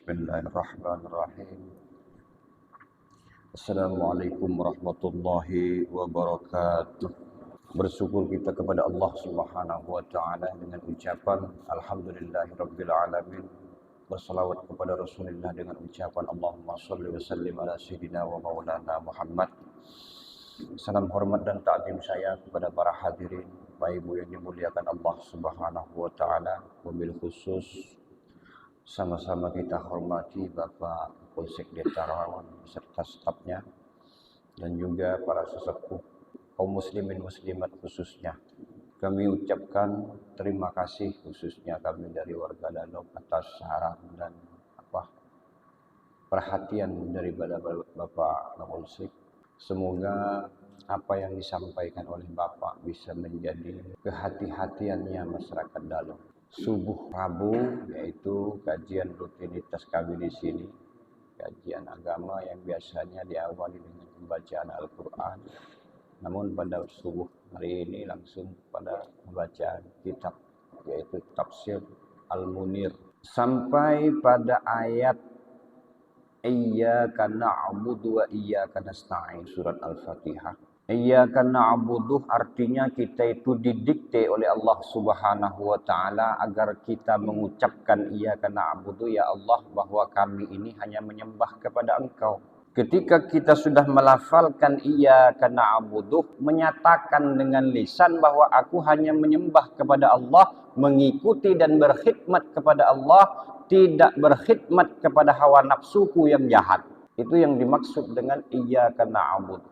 Bismillahirrahmanirrahim. Assalamualaikum warahmatullahi wabarakatuh. Bersyukur kita kepada Allah Subhanahu wa taala dengan ucapan alhamdulillahirabbil alamin. Bersalawat kepada Rasulullah dengan ucapan Allahumma shalli wa sallim ala sayyidina wa maulana Muhammad. Salam hormat dan ta'zim saya kepada para hadirin, Bapak Ibu yang dimuliakan Allah Subhanahu wa taala, wabil khusus sama-sama kita hormati Bapak Polsek Desa Rawawan beserta stafnya dan juga para sesepuh kaum muslimin muslimat khususnya. Kami ucapkan terima kasih khususnya kami dari warga Danau atas saran dan perhatian daripada Bapak Polsek. Semoga apa yang disampaikan oleh Bapak bisa menjadi kehati-hatiannya masyarakat Danau. Subuh Rabu yaitu kajian rutinitas kami di sini, kajian agama yang biasanya diawali dengan pembacaan Al-Quran. Namun pada subuh hari ini langsung pada pembacaan kitab yaitu Tafsir Al-Munir sampai pada ayat Iyyaka na'budu wa iyyaka nasta'in, surat Al-Fatihah. Iyyaka na'budu artinya kita itu didikte oleh Allah Subhanahu wa taala agar kita mengucapkan iyyaka na'budu, ya Allah, bahwa kami ini hanya menyembah kepada Engkau. Ketika kita sudah melafalkan iyyaka na'budu, menyatakan dengan lisan bahwa aku hanya menyembah kepada Allah, mengikuti dan berkhidmat kepada Allah, tidak berkhidmat kepada hawa nafsuku yang jahat. Itu yang dimaksud dengan iyyaka na'budu.